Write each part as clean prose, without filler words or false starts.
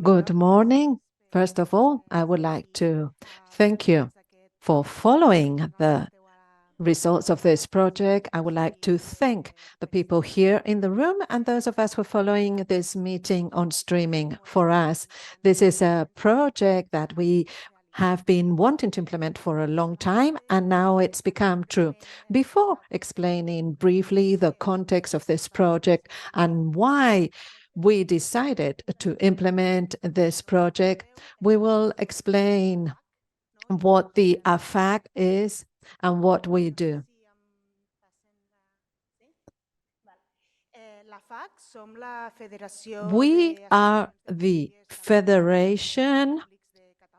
Good morning. First of all, I would like to thank you for following the results of this project. I would like to thank the people here in the room and those of us who are following this meeting on streaming. For us, this is a project that we have been wanting to implement for a long time, and now it's become true. Before explaining briefly the context of this project and why we decided to implement this project, we will explain what the AFAC is and what we do. We are the Federation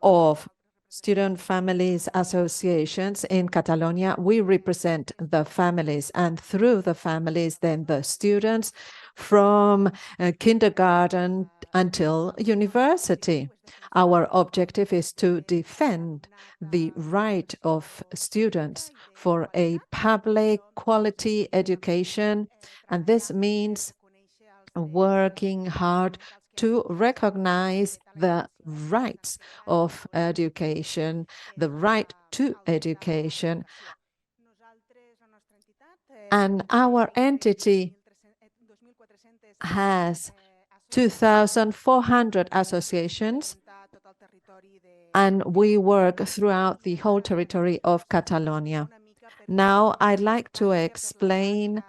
of Student Families Associations in Catalonia. We represent the families, and through the families, then the students from kindergarten until university. Our objective is to defend the right of students for a public quality education, and this means working hard to recognize the rights of education, the right to education. And our entity has 2,400 associations, and we work throughout the whole territory of Catalonia. Now, I'd like to explain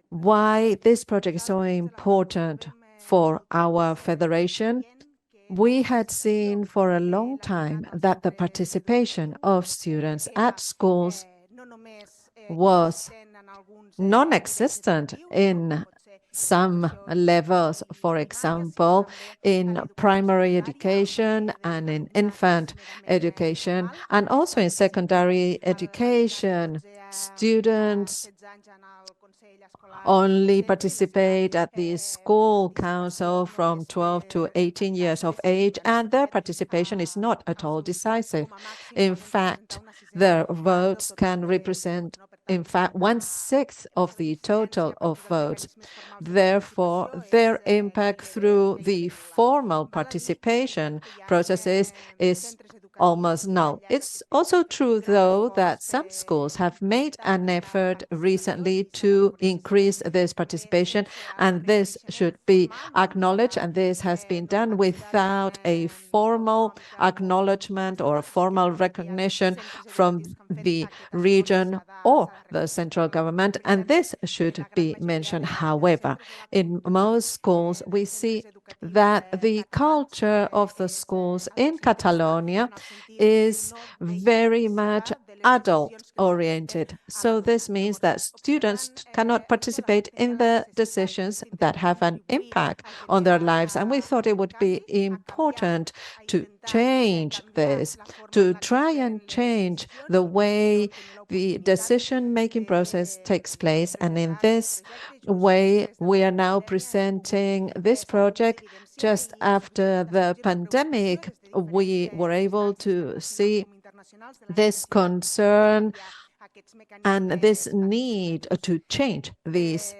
why this project is so important for our federation. We had seen for a long time that the participation of students at schools was non-existent in some levels, for example, in primary education and in infant education, and also in secondary education. Students only participate at the school council from 12 to 18 years of age, and their participation is not at all decisive. In fact, their votes can represent, in fact, 1/6 of the total of votes. Therefore, their impact through the formal participation processes is almost null. It's also true, though, that some schools have made an effort recently to increase this participation, and this should be acknowledged, and this has been done without a formal acknowledgement or a formal recognition from the region or the central government, and this should be mentioned. However, in most schools, we see that the culture of the schools in Catalonia is very much adult-oriented. So this means that students cannot participate in the decisions that have an impact on their lives. And we thought it would be important to change this, to try and change the way the decision-making process takes place. And in this way, we are now presenting this project just after the pandemic. We were able to see this concern and this need to change these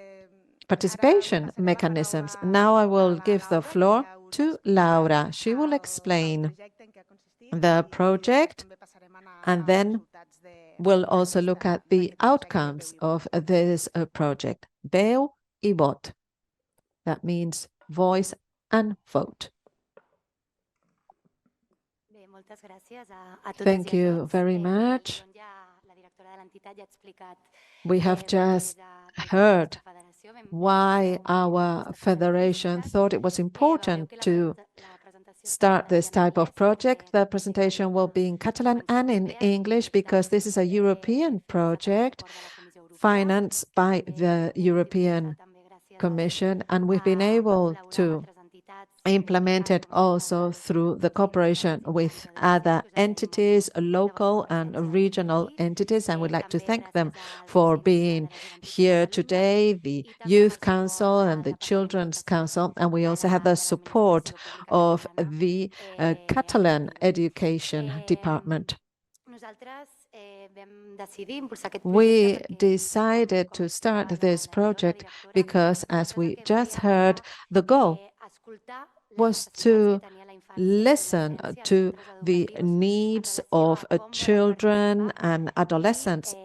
participation mechanisms. Now I will give the floor to Laura. She will explain the project, and then we'll also look at the outcomes of this project. Veu y vot. That means voice and vote. Thank you very much. We have just heard why our federation thought it was important to start this type of project. The presentation will be in Catalan and in English because this is a European project financed by the European Commission, and we've been able to implement it also through the cooperation with other entities, local and regional entities, and we'd like to thank them for being here today, the Youth Council and the Children's Council, and we also have the support of the Catalan Education Department. We decided to start this project because, as we just heard, the goal was to listen to the needs of children and adolescents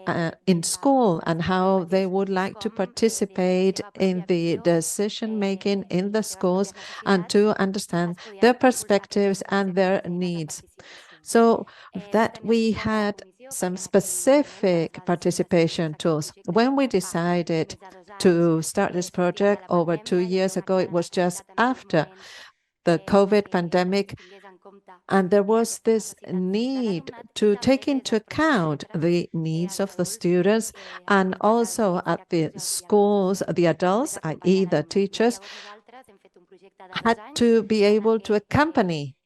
in school and how they would like to participate in the decision making in the schools and to understand their perspectives and their needs. So that we had some specific participation tools. When we decided to start this project over 2 years ago, it was just after the COVID pandemic, and there was this need to take into account the needs of the students and also at the schools, the adults, i.e. the teachers, had to be able to accompany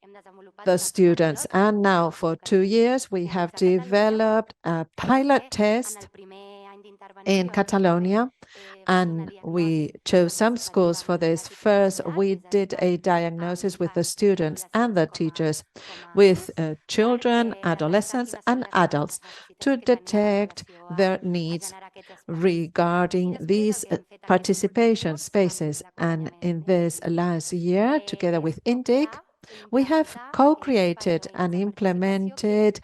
the students. And now for 2 years, we have developed a pilot test in Catalonia, and we chose some schools for this. First, we did a diagnosis with the students and the teachers, with children, adolescents, and adults to detect their needs regarding these participation spaces. And in this last year, together with INDIC, we have co-created and implemented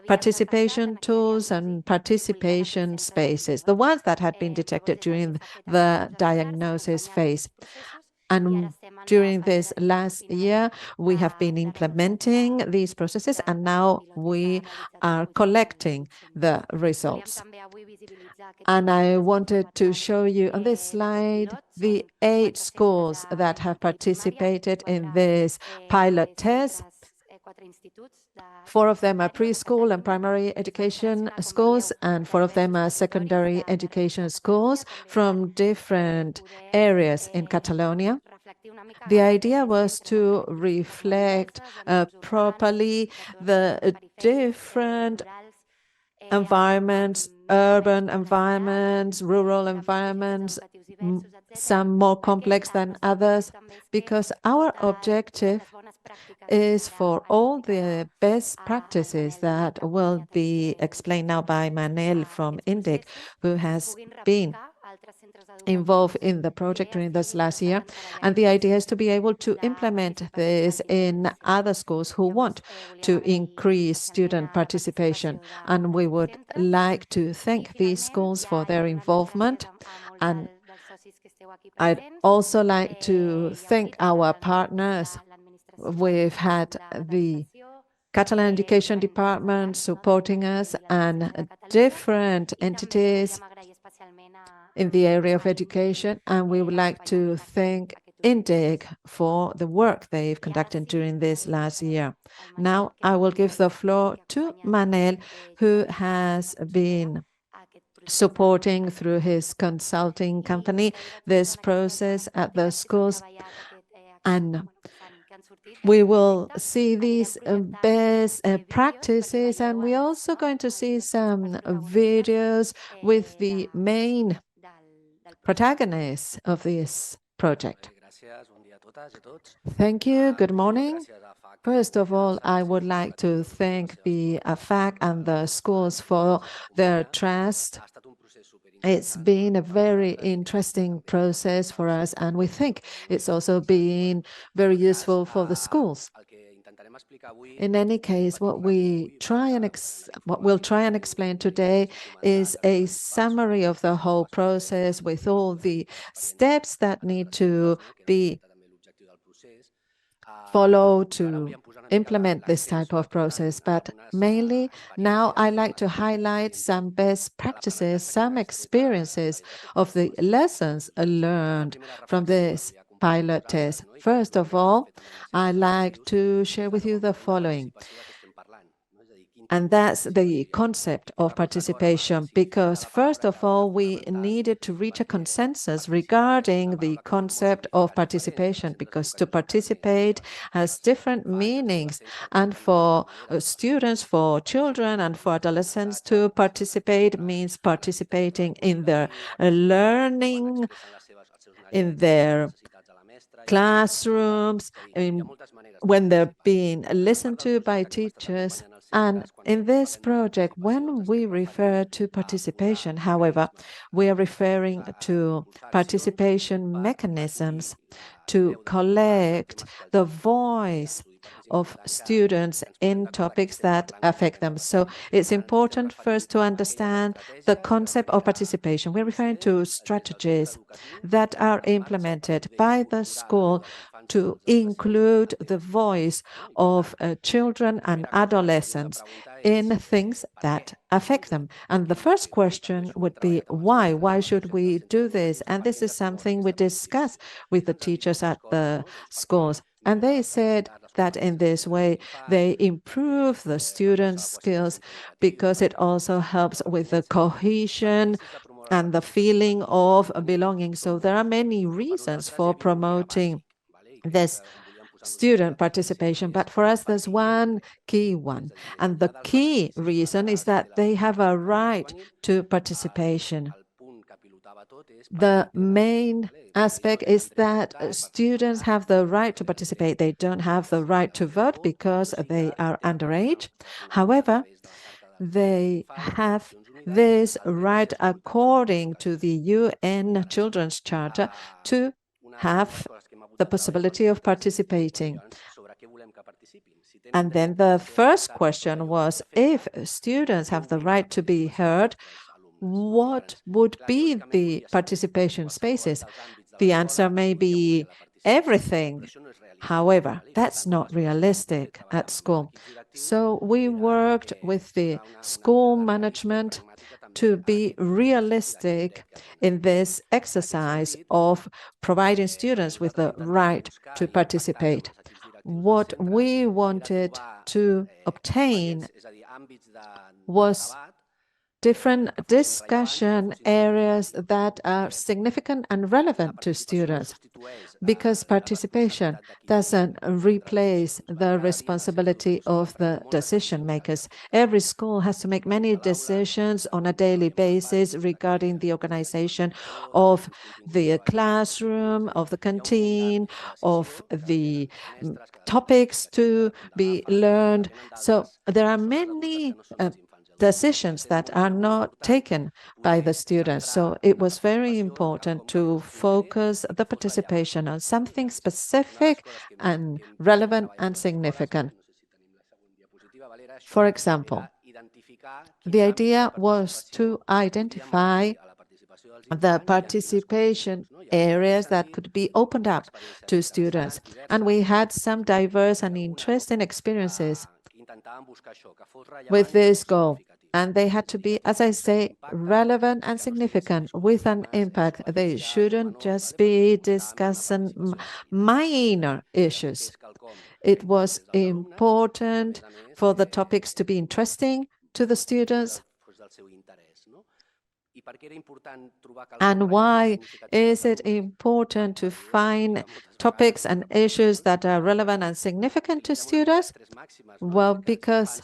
participation tools and participation spaces, the ones that had been detected during the diagnosis phase. And during this last year, we have been implementing these processes, and now we are collecting the results. And I wanted to show you on this slide the 8 schools that have participated in this pilot test. 4 of them are preschool and primary education schools, and 4 of them are secondary education schools from different areas in Catalonia. The idea was to reflect properly the different environments, urban environments, rural environments, some more complex than others, because our objective is for all the best practices that will be explained now by Manel from INDIC, who has been involved in the project during this last year. And the idea is to be able to implement this in other schools who want to increase student participation. And we would like to thank these schools for their involvement. And I'd also like to thank our partners. We've had the Catalan Education Department supporting us and different entities in the area of education, and we would like to thank INDIC for the work they've conducted during this last year. Now I will give the floor to Manel, who has been supporting through his consulting company this process at the schools, and we will see these best practices, and we're also going to see some videos with the main protagonists of this project. Thank you. Good morning. First of all, I would like to thank the AFAC and the schools for their trust. It's been a very interesting process for us, and we think it's also been very useful for the schools. In any case, what we'll try and explain today is a summary of the whole process with all the steps that need to be followed to implement this type of process. But mainly now I'd like to highlight some best practices, some experiences of the lessons learned from this pilot test. First of all, I'd like to share with you the following. And that's the concept of participation, because first of all, we needed to reach a consensus regarding the concept of participation, because to participate has different meanings. And for students, for children, and for adolescents, to participate means participating in their learning in their classrooms, when they're being listened to by teachers. And in this project, when we refer to participation, however, we are referring to participation mechanisms to collect the voice of students in topics that affect them. So it's important first to understand the concept of participation. We're referring to strategies that are implemented by the school to include the voice of children and adolescents in things that affect them. And the first question would be, why? Why should we do this? And this is something we discuss with the teachers at the schools. And they said that in this way, they improve the students' skills because it also helps with the cohesion and the feeling of belonging. So there are many reasons for promoting this student participation, but for us, there's one key one. And the key reason is that they have a right to participation. The main aspect is that students have the right to participate. They don't have the right to vote because they are underage. However, they have this right according to the UN Children's Charter to have the possibility of participating. And then the first question was, if students have the right to be heard, what would be the participation spaces? The answer may be everything. However, that's not realistic at school. So we worked with the school management to be realistic in this exercise of providing students with the right to participate. What we wanted to obtain was different discussion areas that are significant and relevant to students, because participation doesn't replace the responsibility of the decision makers. Every school has to make many decisions on a daily basis regarding the organization of the classroom, of the canteen, of the topics to be learned. So there are many decisions that are not taken by the students. So it was very important to focus the participation on something specific and relevant and significant. For example, the idea was to identify the participation areas that could be opened up to students. And we had some diverse and interesting experiences with this goal. And they had to be, as I say, relevant and significant with an impact. They shouldn't just be discussing minor issues. It was important for the topics to be interesting to the students. And why is it important to find topics and issues that are relevant and significant to students? Well, because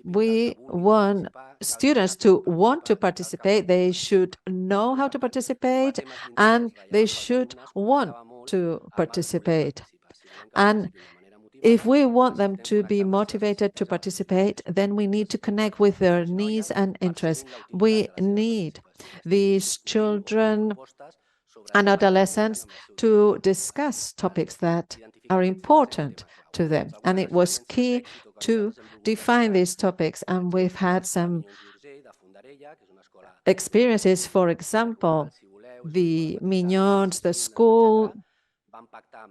we want students to want to participate. They should know how to participate, and they should want to participate. And if we want them to be motivated to participate, then we need to connect with their needs and interests. We need these children and adolescents to discuss topics that are important to them. And it was key to define these topics. And we've had some experiences, for example, the Mignons, the school,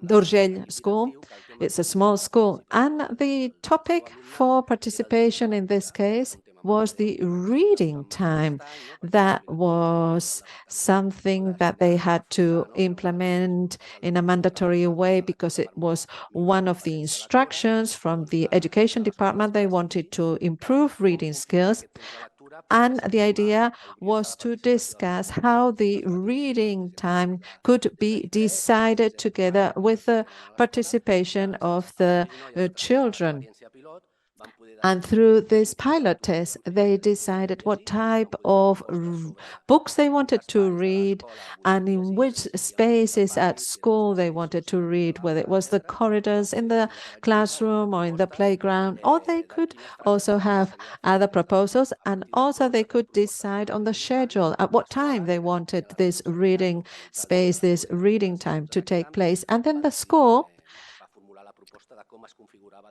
d'Urgell School. It's a small school. And the topic for participation in this case was the reading time. That was something that they had to implement in a mandatory way because it was one of the instructions from the education department. They wanted to improve reading skills. And the idea was to discuss how the reading time could be decided together with the participation of the children. And through this pilot test, they decided what type of books they wanted to read and in which spaces at school they wanted to read, whether it was the corridors in the classroom or in the playground, or they could also have other proposals, and also they could decide on the schedule at what time they wanted this reading space, this reading time to take place. And then the school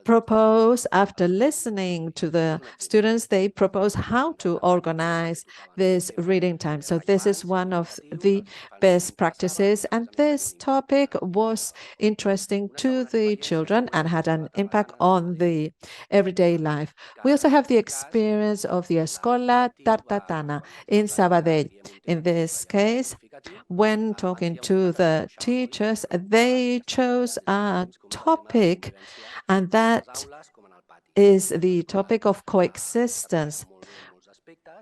propose, after listening to the students, they propose how to organize this reading time. So this is one of the best practices, and this topic was interesting to the children and had an impact on the everyday life. We also have the experience of the Escola Tartatana in Sabadell. In this case, when talking to the teachers, they chose a topic, and that is the topic of coexistence.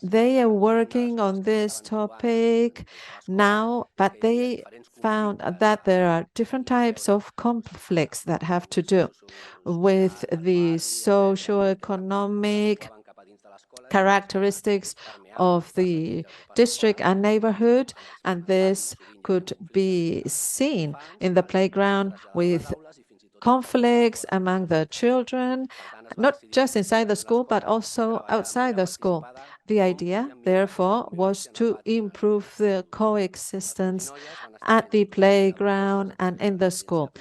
They are working on this topic now, but they found that there are different types of conflicts that have to do with the socio-economic characteristics of the district and neighborhood, and this could be seen in the playground with conflicts among the children, not just inside the school, but also outside the school. The idea, therefore, was to improve the coexistence at the playground and in the school.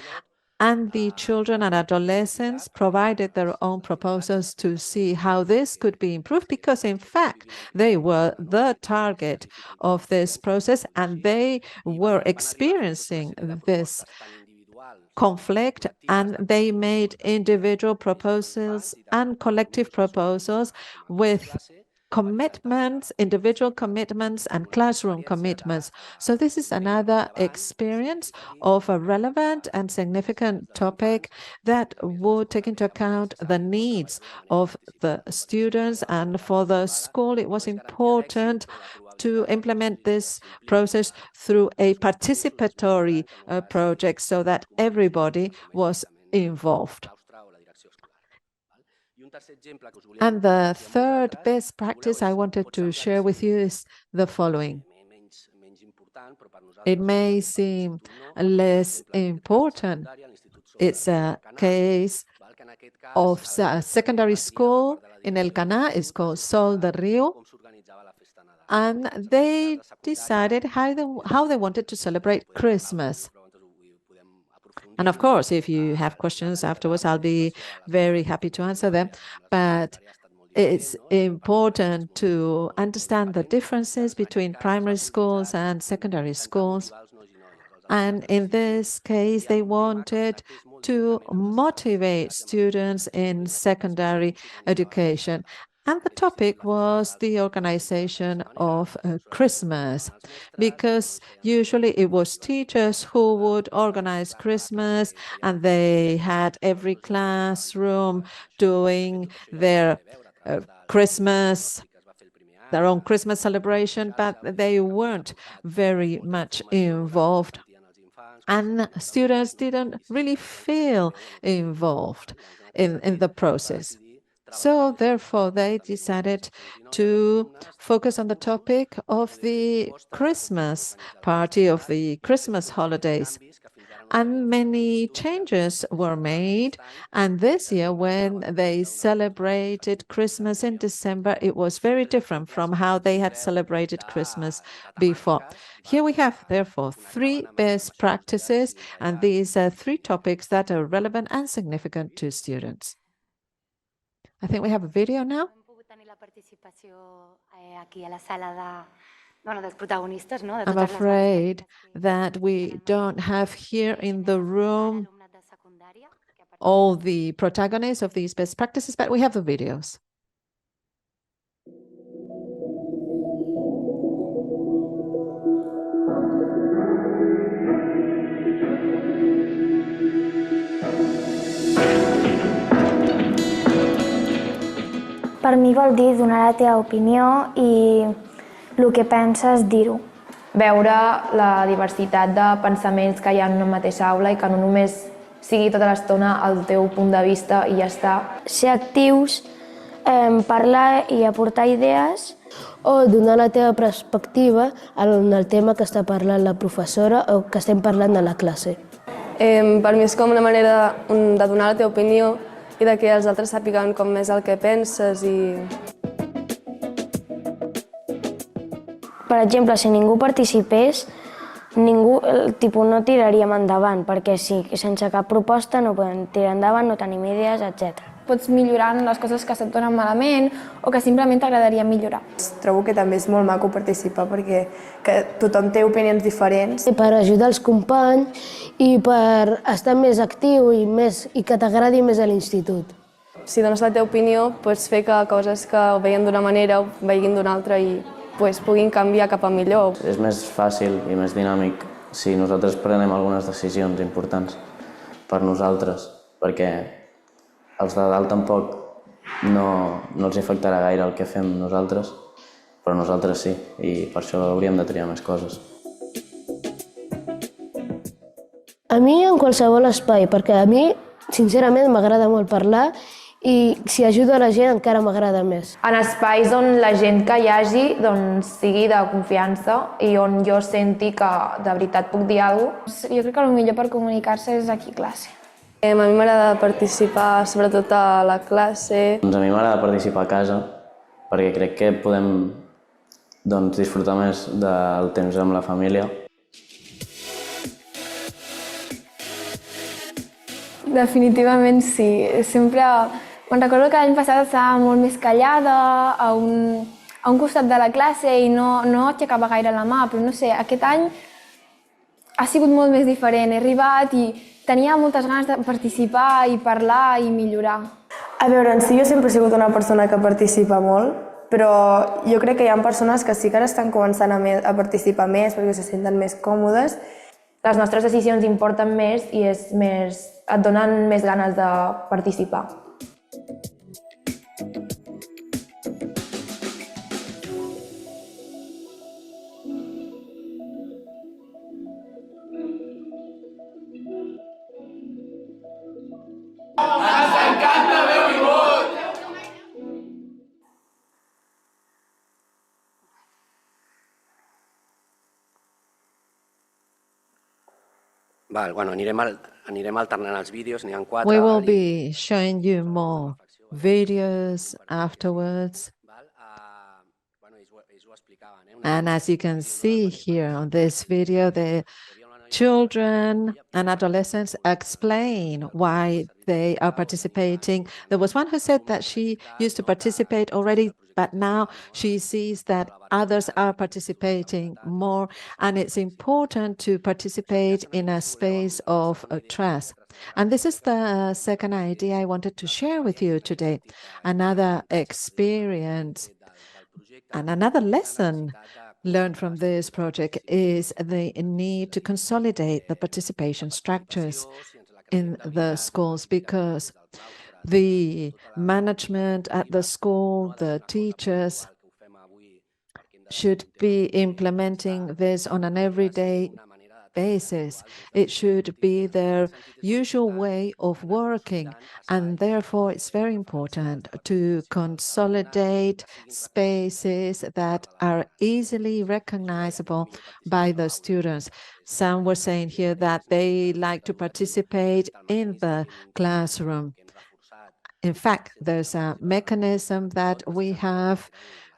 And the children and adolescents provided their own proposals to see how this could be improved, because in fact, they were the target of this process and they were experiencing this conflict, and they made individual proposals and collective proposals with commitments, individual commitments and classroom commitments. So this is another experience of a relevant and significant topic that would take into account the needs of the students, and for the school it was important to implement this process through a participatory project so that everybody was involved. And the third best practice I wanted to share with you is the following. It may seem less important. It's a case of a secondary school in El Caná. It's called Sol de Rio. And they decided how they wanted to celebrate Christmas. And of course, if you have questions afterwards, I'll be very happy to answer them. But it's important to understand the differences between primary schools and secondary schools. And in this case, they wanted to motivate students in secondary education. And the topic was the organization of Christmas, because usually it was teachers who would organize Christmas, and they had every classroom doing their own Christmas celebration, but they weren't very much involved. And students didn't really feel involved in the process. So therefore, they decided to focus on the topic of the Christmas party, of the Christmas holidays. And many changes were made. And this year, when they celebrated Christmas in December, it was very different from how they had celebrated Christmas before. Here we have, therefore, three best practices, and these are three topics that are relevant and significant to students. I think we have a video now. I'm afraid that we don't have here in the room all the protagonists of these best practices, but we have the videos. Per mi vol dir donar la teva opinió i el que penses dir-ho. Veure la diversitat de pensaments que hi ha en una mateixa aula i que no només sigui tota l'estona el teu punt de vista i ja està. Ser actius, parlar i aportar idees. O donar la teva perspectiva en el tema que està parlant la professora o que estem parlant de la classe. Per mi és com una manera de donar la teva opinió i de que els altres sàpiguen com és el que penses i... Per exemple, si ningú participés, ningú no tiraríem endavant, perquè sense cap proposta no podem tirar endavant, no tenim idees, etc. Pots millorar les coses que se't donen malament o que simplement t'agradaria millorar. Trobo que també és molt maco participar perquè tothom té opinions diferents. Per ajudar els companys i per estar més actiu i que t'agradi més a l'institut. Si dones la teva opinió, pots fer que coses que ho veien d'una manera ho veguin d'una altra i puguin canviar cap a millor. És més fàcil i més dinàmic si nosaltres prenem algunes decisions importants per nosaltres, perquè els de dalt tampoc no els afectarà gaire el que fem nosaltres, però nosaltres sí, i per això hauríem de triar més coses. A mi en qualsevol espai, perquè a mi, sincerament, m'agrada molt parlar i si ajudo a la gent encara m'agrada més. En espais on la gent que hi hagi sigui de confiança i on jo senti que de veritat puc dir alguna cosa. Jo crec que el millor per comunicar-se és aquí a classe. A mi m'agrada participar sobretot a la classe. A mi m'agrada participar a casa perquè crec que podem disfrutar més del temps amb la família. Definitivament sí. Sempre me'n recordo que l'any passat estava molt més callada a un costat de la classe i no aixecava gaire la mà, però no sé, aquest any ha sigut molt més diferent. He arribat i tenia moltes ganes de participar i parlar i millorar. A veure, en si jo sempre he sigut una persona que participa molt, però jo crec que hi ha persones que sí que ara estan començant a participar més perquè se senten més còmodes. Les nostres decisions importen més i et donen més ganes de participar. Bueno, anirem alternant els vídeos, n'hi ha 4. We will be showing you more videos afterwards. And as you can see here on this video, the children and adolescents explain why they are participating. There was one who said that she used to participate already, but now she sees that others are participating more, and it's important to participate in a space of trust. And this is the second idea I wanted to share with you today. Another experience and another lesson learned from this project is the need to consolidate the participation structures in the schools, because the management at the school, the teachers, should be implementing this on an everyday basis. It should be their usual way of working, and therefore it's very important to consolidate spaces that are easily recognizable by the students. Some were saying here that they like to participate in the classroom. In fact, there's a mechanism that we have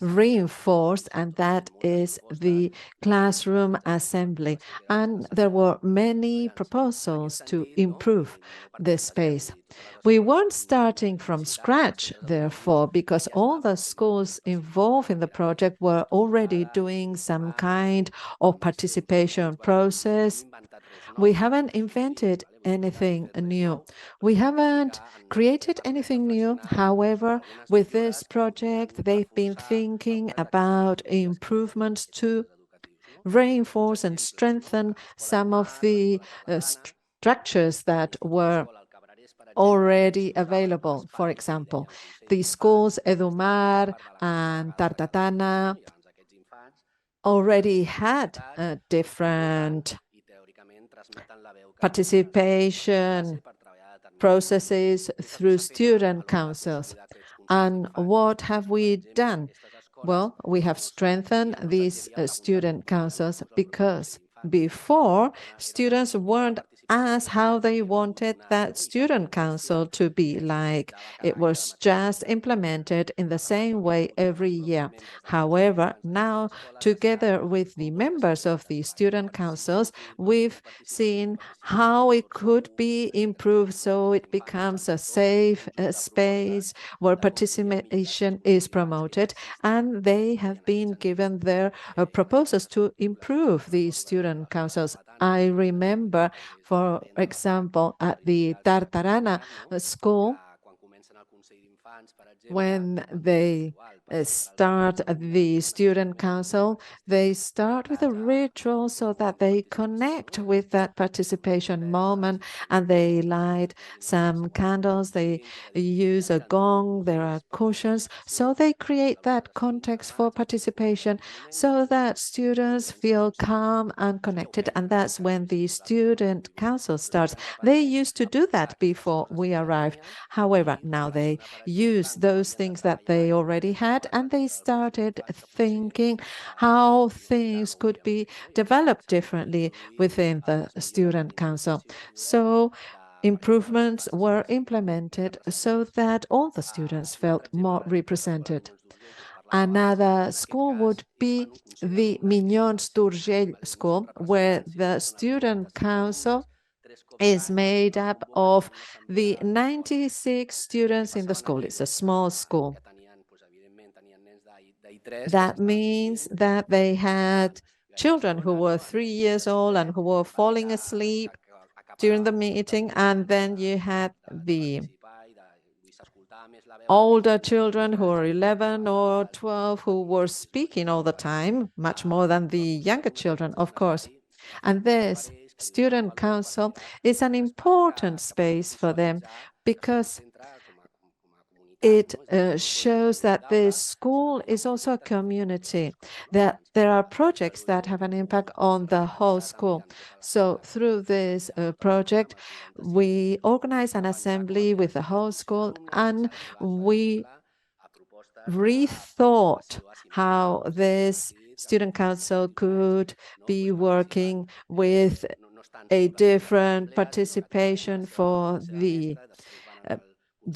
reinforced, and that is the classroom assembly. And there were many proposals to improve this space. We weren't starting from scratch, therefore, because all the schools involved in the project were already doing some kind of participation process. We haven't invented anything new. We haven't created anything new. However, with this project, they've been thinking about improvements to reinforce and strengthen some of the structures that were already available. For example, the schools Edumar and Tartatana already had different participation processes through student councils. And what have we done? Well, we have strengthened these student councils because before, students weren't asked how they wanted that student council to be like. It was just implemented in the same way every year. However, now, together with the members of the student councils, we've seen how it could be improved so it becomes a safe space where participation is promoted, and they have been given their proposals to improve the student councils. I remember, for example, at the Tartarana school, when they start the student council, they start with a ritual so that they connect with that participation moment, and they light some candles, they use a gong, there are cushions, so they create that context for participation so that students feel calm and connected, and that's when the student council starts. They used to do that before we arrived. However, now they use those things that they already had, and they started thinking how things could be developed differently within the student council. So improvements were implemented so that all the students felt more represented. Another school would be the Minyons d'Urgell school, where the student council is made up of the 96 students in the school. It's a small school. That means that they had children who were 3 years old and who were falling asleep during the meeting, and then you had the older children who were 11 or 12 who were speaking all the time, much more than the younger children, of course. And this student council is an important space for them because it shows that the school is also a community, that there are projects that have an impact on the whole school. So through this project, we organize an assembly with the whole school, and we rethought how this student council could be working with a different participation for the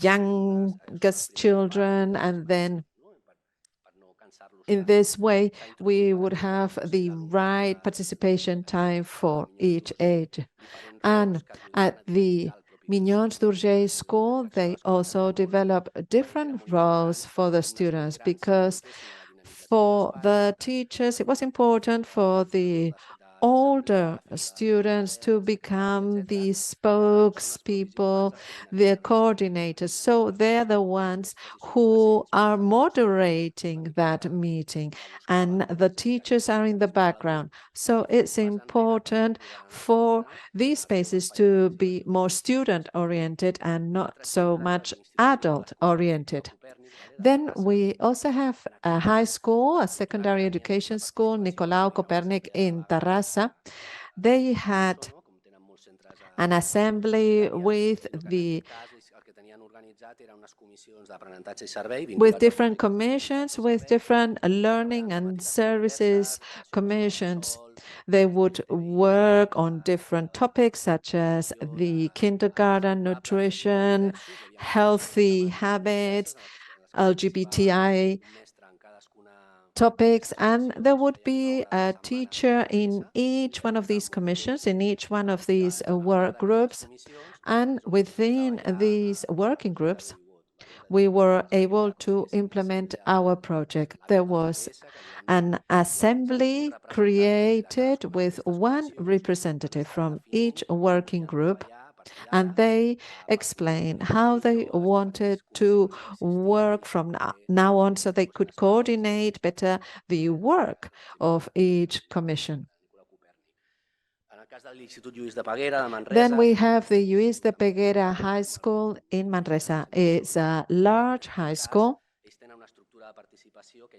youngest children, and then in this way we would have the right participation time for each age. And at the Minyons d'Urgell school, they also develop different roles for the students, because for the teachers it was important for the older students to become the spokespeople, the coordinators. So they're the ones who are moderating that meeting, and the teachers are in the background. So it's important for these spaces to be more student-oriented and not so much adult-oriented. Then we also have a high school, a secondary education school, Nicolau Copernic in Terrassa. They had an assembly with different commissions, with different learning and services commissions. They would work on different topics such as the kindergarten, nutrition, healthy habits, LGBTI topics, and there would be a teacher in each one of these commissions, in each one of these work groups. And within these working groups, we were able to implement our project. There was an assembly created with one representative from each working group, and they explained how they wanted to work from now on so they could coordinate better the work of each commission. Then we have the Lluís de Peguera High School in Manresa. It's a large high school.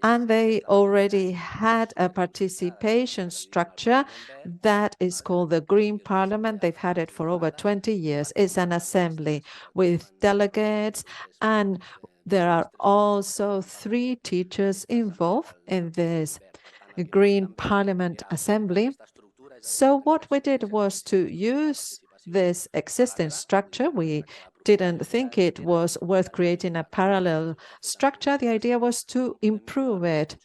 and they already had a participation structure that is called the Green Parliament. They've had it for over 20 years. It's an assembly with delegates, and there are also 3 teachers involved in this Green Parliament Assembly. So what we did was to use this existing structure. We didn't think it was worth creating a parallel structure. The idea was to improve it.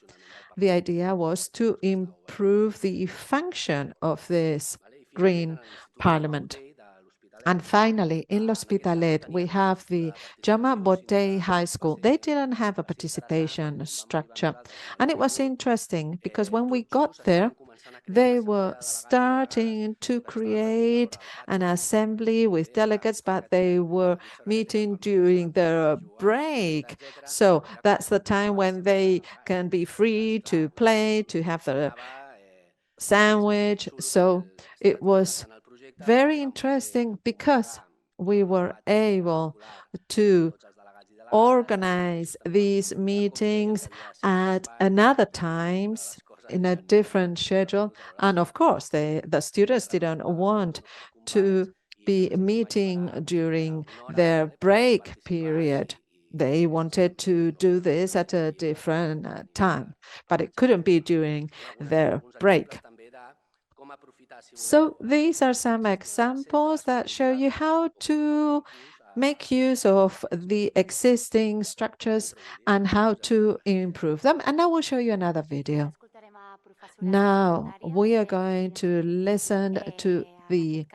The idea was to improve the function of this Green Parliament. And finally, in L'Hospitalet, we have the Jaume Botey High School. They didn't have a participation structure. And it was interesting because when we got there, they were starting to create an assembly with delegates, but they were meeting during their break. So that's the time when they can be free to play, to have their sandwich. So it was very interesting because we were able to organize these meetings at another times in a different schedule. And of course, the students didn't want to be meeting during their break period. They wanted to do this at a different time, but it couldn't be during their break. So these are some examples that show you how to make use of the existing structures and how to improve them. And now we'll show you another video. Now we are going to listen to the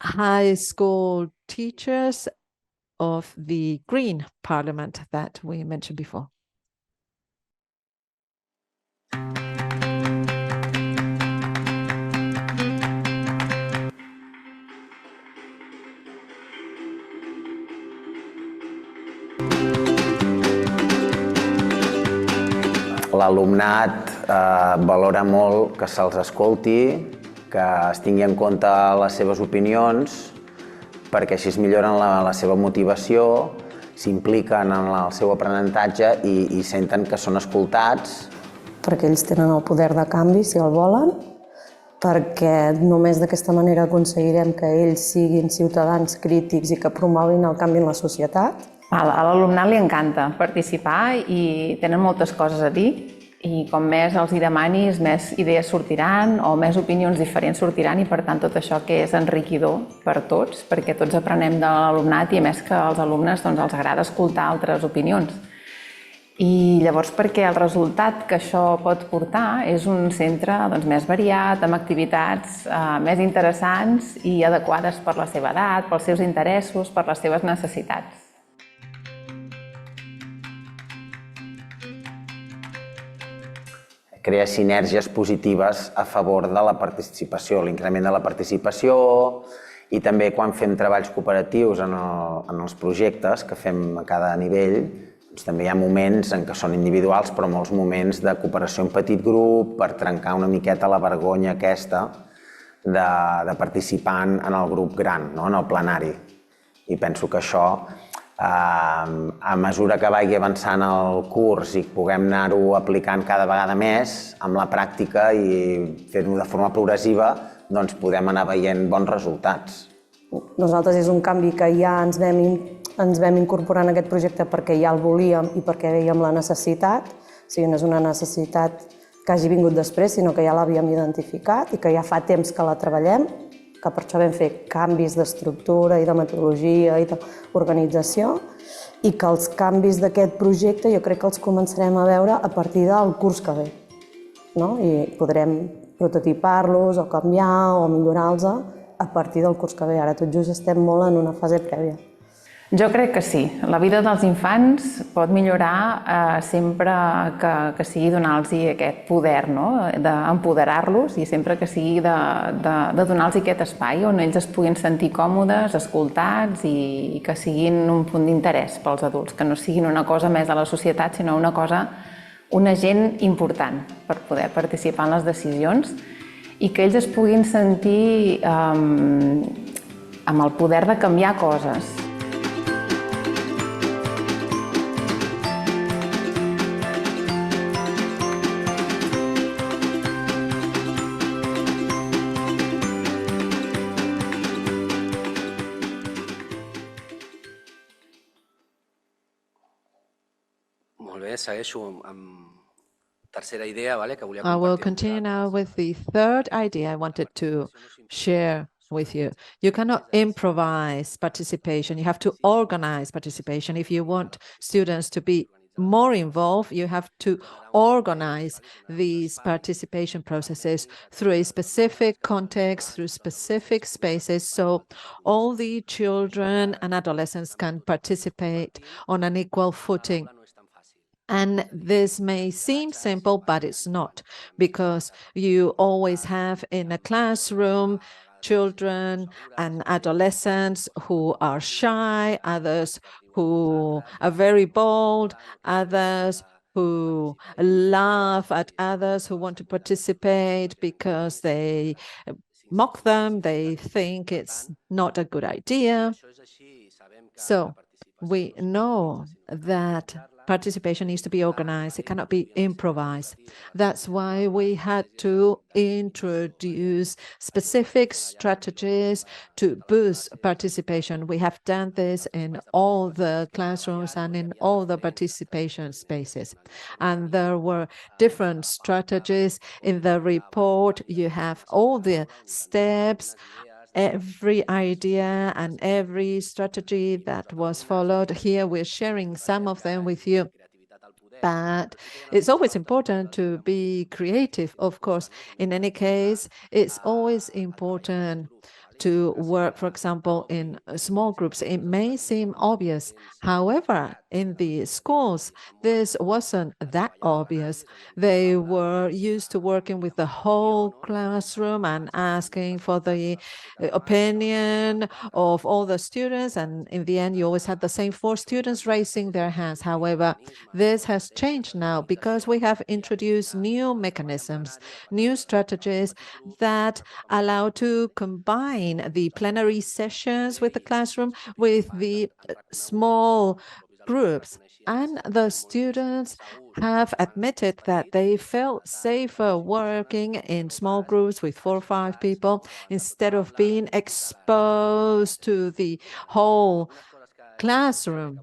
high school teachers of the Green Parliament that we mentioned before. L'alumnat valora molt que se'ls escolti, que es tingui en compte les seves opinions, perquè així es milloren la seva motivació, s'impliquen en el seu aprenentatge i senten que són escoltats. Perquè ells tenen el poder de canvi, si el volen, perquè només d'aquesta manera aconseguirem que ells siguin ciutadans crítics i que promoguin el canvi en la societat. A l'alumnat li encanta participar i tenen moltes coses a dir i com més els hi demanis, més idees sortiran o més opinions diferents sortiran i per tant tot això que és enriquidor per tots, perquè tots aprenem de l'alumnat i a més que als alumnes els agrada escoltar altres opinions. I llavors perquè el resultat que això pot portar és un centre més variat, amb activitats més interessants i adequades per la seva edat, pels seus interessos, per les seves necessitats. Crea sinergies positives a favor de la participació, l'increment de la participació i també quan fem treballs cooperatius en els projectes que fem a cada nivell, també hi ha moments en què són individuals però molts moments de cooperació en petit grup per trencar una miqueta la vergonya aquesta de participar en el grup gran, en el plenari. I penso que això a mesura que vagi avançant el curs i puguem anar-ho aplicant cada vegada més amb la pràctica i fer-ho de forma progressiva, doncs podem anar veient bons resultats. Nosaltres és un canvi que ja ens vam incorporar en aquest projecte perquè ja el volíem i perquè veiem la necessitat. O sigui, no és una necessitat que hagi vingut després, sinó que ja l'havíem identificat i que ja fa temps que la treballem, que per això vam fer canvis d'estructura i de metodologia i d'organització i que els canvis d'aquest projecte jo crec que els començarem a veure a partir del curs que ve. I podrem prototipar-los o canviar o millorar-los a partir del curs que ve. Ara tot just estem molt en una fase prèvia. Jo crec que sí. La vida dels infants pot millorar sempre que sigui donar-los aquest poder, d'empoderar-los i sempre que sigui de donar-los aquest espai on ells es puguin sentir còmodes, escoltats i que siguin un punt d'interès pels adults, que no siguin una cosa més de la societat, sinó un agent important per poder participar en les decisions i que ells es puguin sentir amb el poder de canviar coses. Molt bé, segueixo amb tercera idea, que volia I will compartir amb continue vosaltres. now with the third idea I wanted to share with you. You cannot improvise participation. You have to organize participation. If you want students to be more involved, you have to organize these participation processes through a specific context, through specific spaces, so all the children and adolescents can participate on an equal footing. And this may seem simple, but it's not, because you always have in a classroom children and adolescents who are shy, others who are very bold, others who laugh at others who want to participate because they mock them, they think it's not a good idea. So we know that participation needs to be organized. It cannot be improvised. That's why we had to introduce specific strategies to boost participation. We have done this in all the classrooms and in all the participation spaces. And there were different strategies. In the report, you have all the steps, every idea and every strategy that was followed. Here we're sharing some of them with you. But it's always important to be creative, of course. In any case, it's always important to work, for example, in small groups. It may seem obvious. However, in the schools, this wasn't that obvious. They were used to working with the whole classroom and asking for the opinion of all the students. And in the end, you always had the same 4 students raising their hands. However, this has changed now because we have introduced new mechanisms, new strategies that allow to combine the plenary sessions with the classroom with the small groups. And the students have admitted that they felt safer working in small groups with 4 or 5 people instead of being exposed to the whole classroom.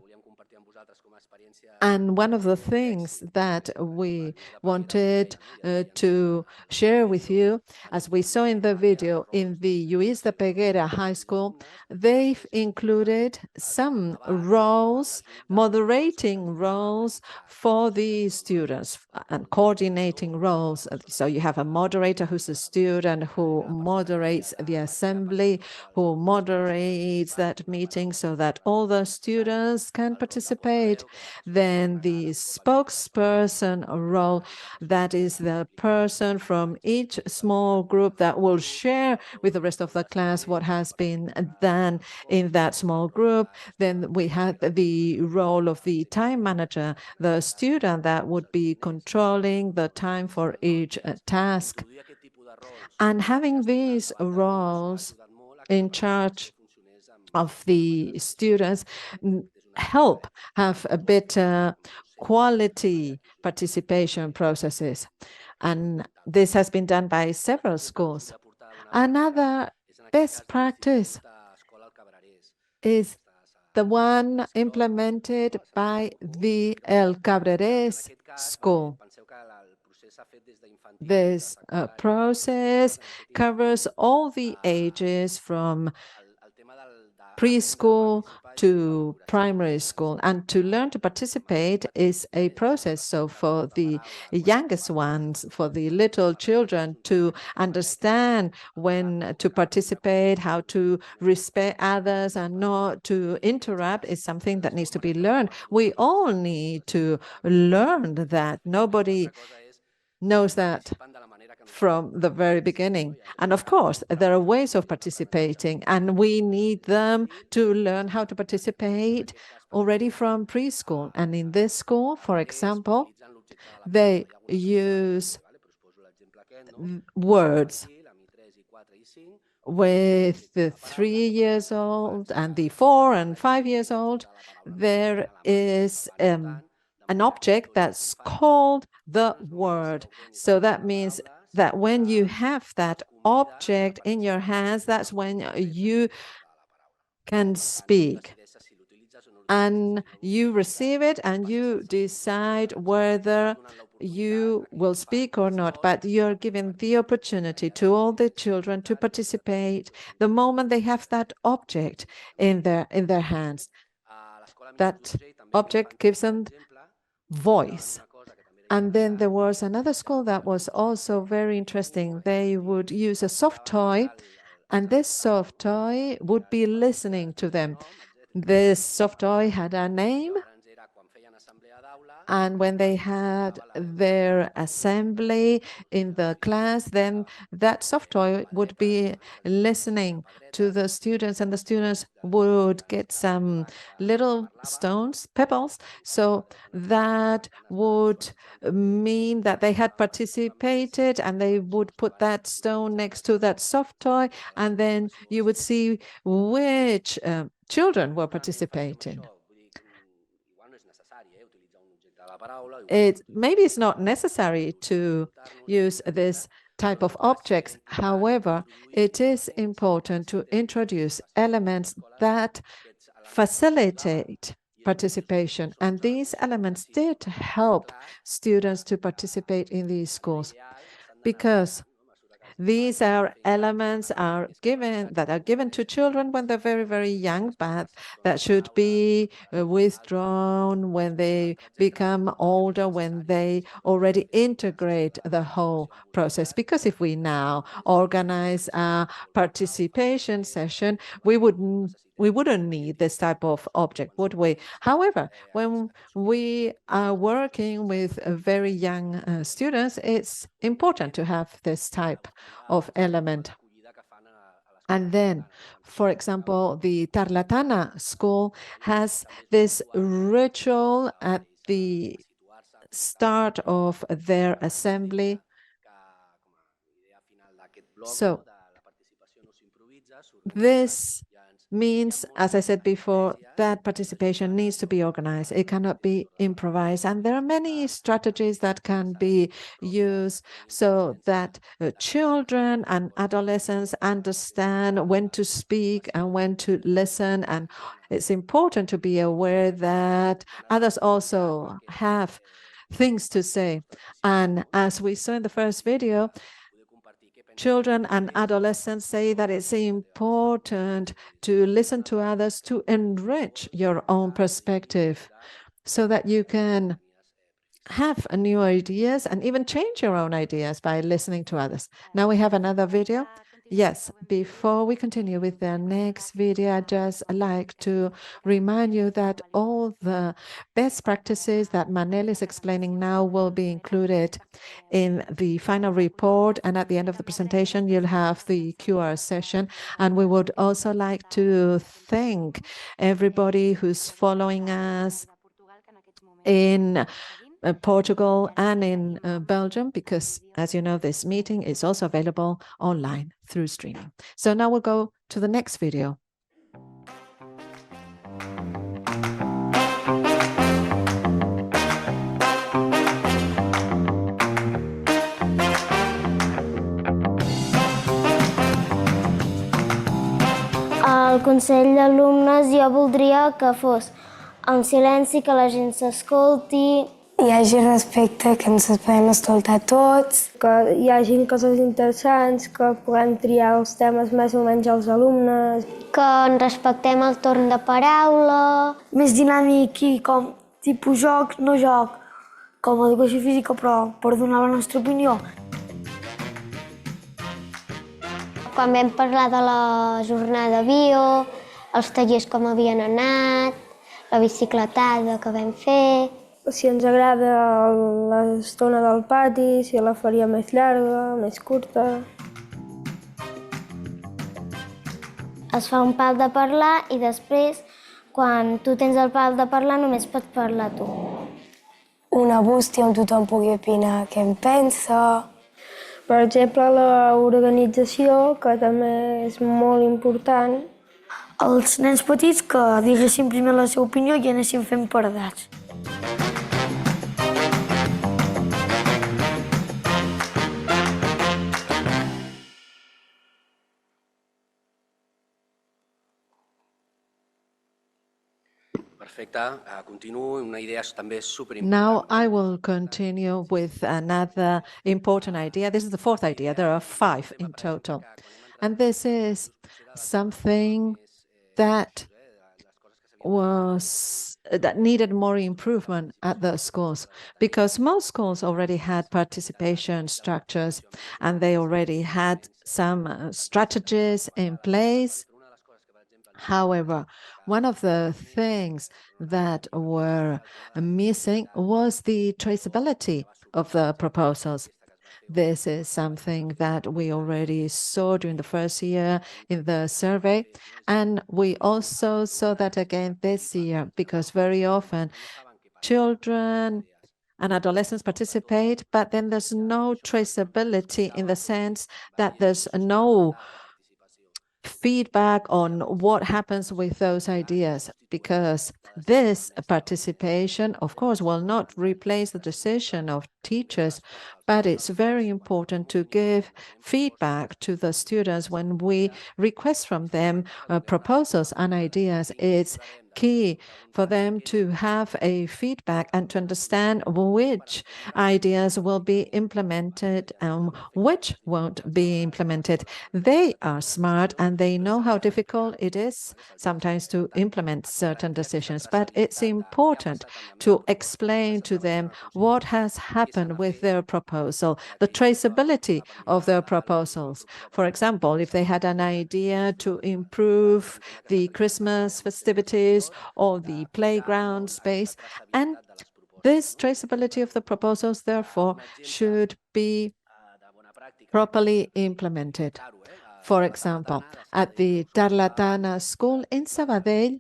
And one of the things that we wanted to share with you, as we saw in the video, in the Lluís de Peguera High School, they've included some roles, moderating roles for the students and coordinating roles. So you have a moderator who's a student who moderates the assembly, who moderates that meeting so that all the students can participate. Then the spokesperson role, that is the person from each small group that will share with the rest of the class what has been done in that small group. Then we had the role of the time manager, the student that would be controlling the time for each task. And having these roles in charge of the students help have a better quality participation processes. And this has been done by several schools. Another best practice is the one implemented by the El Cabrerés school. This process covers all the ages from preschool to primary school, and to learn to participate is a process. So for the youngest ones, for the little children to understand when to participate, how to respect others and not to interrupt is something that needs to be learned. We all need to learn that. Nobody knows that from the very beginning. And of course, there are ways of participating, and we need them to learn how to participate already from preschool. And in this school, for example, they use words with the 3 years old and the 4 and 5 years old. There is an object that's called the word. So that means that when you have that object in your hands, that's when you can speak. and you receive it and you decide whether you will speak or not, but you're giving the opportunity to all the children to participate the moment they have that object in their hands. That object gives them voice. And then there was another school that was also very interesting. They would use a soft toy, and this soft toy would be listening to them. This soft toy had a name, and when they had their assembly in the class, then that soft toy would be listening to the students, and the students would get some little stones, pebbles. So that would mean that they had participated, and they would put that stone next to that soft toy, and then you would see which children were participating. Maybe it's not necessary to use this type of objects. However, it is important to introduce elements that facilitate participation. And these elements did help students to participate in these schools, because these are elements that are given to children when they're very, very young, but that should be withdrawn when they become older, when they already integrate the whole process. Because if we now organize a participation session, we wouldn't need this type of object, would we? However, when we are working with very young students, it's important to have this type of element. And then, for example, the Tarlatana school has this ritual at the start of their assembly. So this means, as I said before, that participation needs to be organized. It cannot be improvised. And there are many strategies that can be used so that children and adolescents understand when to speak and when to listen. And it's important to be aware that others also have things to say. And as we saw in the first video, children and adolescents say that it's important to listen to others, to enrich your own perspective so that you can have new ideas and even change your own ideas by listening to others. Now we have another video. Yes, before we continue with the next video, I'd just like to remind you that all the best practices that Manel is explaining now will be included in the final report. And at the end of the presentation, you'll have the QR session. And we would also like to thank everybody who's following us in Portugal and in Belgium, because as you know, this meeting is also available online through streaming. So now we'll go to the next video. Al Consell d'Alumnes jo voldria que fos en silenci, que la gent s'escolti. Hi hagi respecte, que ens podem escoltar tots. Que hi hagi coses interessants, que puguem triar els temes més o menys els alumnes. Que ens respectem el torn de paraula. Més dinàmic i com tipus joc, no joc, com educació física, però per donar la nostra opinió. Quan vam parlar de la jornada bio, els tallers com havien anat, la bicicletada que vam fer. Si ens agrada l'estona del pati, si la faria més llarga, més curta. Es fa un pal de parlar i després, quan tu tens el pal de parlar, només pots parlar tu. Una bústia on tothom pugui opinar què en pensa. Per exemple, l'organització, que també és molt important. Els nens petits que diguessin primer la seva opinió i anessin fent paredats. Perfecte, continuo. Una idea també superimportant. Now I will continue with another important idea. This is the fourth idea. There are 5 in total. And this is something that needed more improvement at the schools, because most schools already had participation structures and they already had some strategies in place. However, one of the things that were missing was the traceability of the proposals. This is something that we already saw during the first year in the survey, and we also saw that again this year, because very often children and adolescents participate, but then there's no traceability in the sense that there's no feedback on what happens with those ideas, because this participation, of course, will not replace the decision of teachers, but it's very important to give feedback to the students when we request from them proposals and ideas. It's key for them to have a feedback and to understand which ideas will be implemented and which won't be implemented. They are smart and they know how difficult it is sometimes to implement certain decisions, but it's important to explain to them what has happened with their proposal, the traceability of their proposals. For example, if they had an idea to improve the Christmas festivities or the playground space, and this traceability of the proposals, therefore, should be properly implemented. For example, at the Tarlatana school in Sabadell,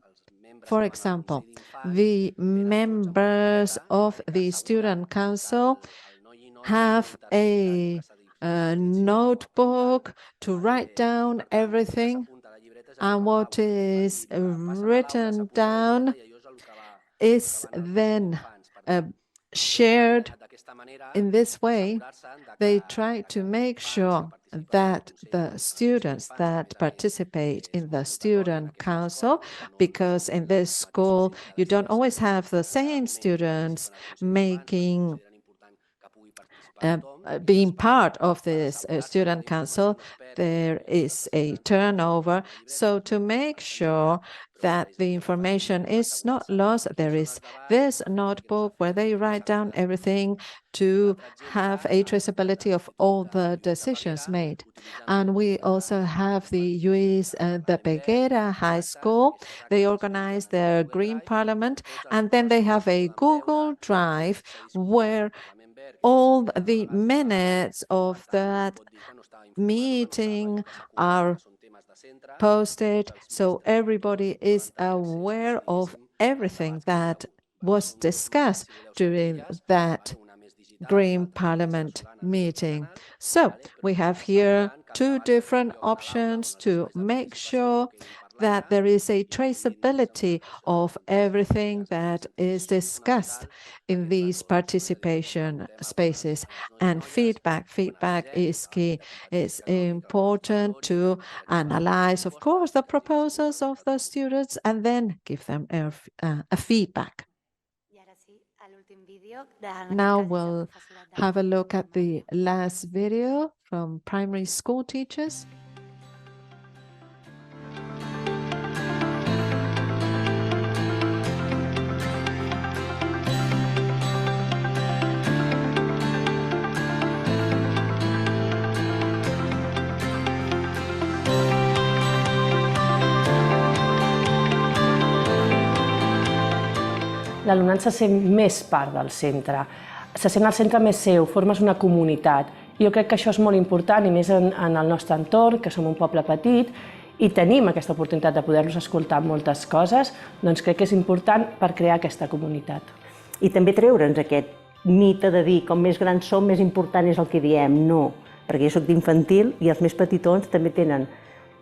for example, the members of the student council have a notebook to write down everything, and what is written down is then shared. In this way, they try to make sure that the students that participate in the student council, because in this school you don't always have the same students being part of this student council, there is a turnover. So to make sure that the information is not lost, there is this notebook where they write down everything to have a traceability of all the decisions made. And we also have the Lluís de Peguera High School. They organize their Green Parliament, and then they have a Google Drive where all the minutes of that meeting are posted, so everybody is aware of everything that was discussed during that Green Parliament meeting. So we have here 2 different options to make sure that there is a traceability of everything that is discussed in these participation spaces. And feedback is key. It's important to analyze, of course, the proposals of the students and then give them a feedback. Now we'll have a look at the last video from primary school teachers. L'alumnat se sent més part del centre, se sent al centre més seu, formes una comunitat. Jo crec que això és molt important, i més en el nostre entorn, que som un poble petit, i tenim aquesta oportunitat de poder-los escoltar moltes coses, doncs crec que és important per crear aquesta comunitat. I també treure'ns aquest mite de dir com més grans som, més important és el que diem. No, perquè jo soc d'infantil i els més petitons també tenen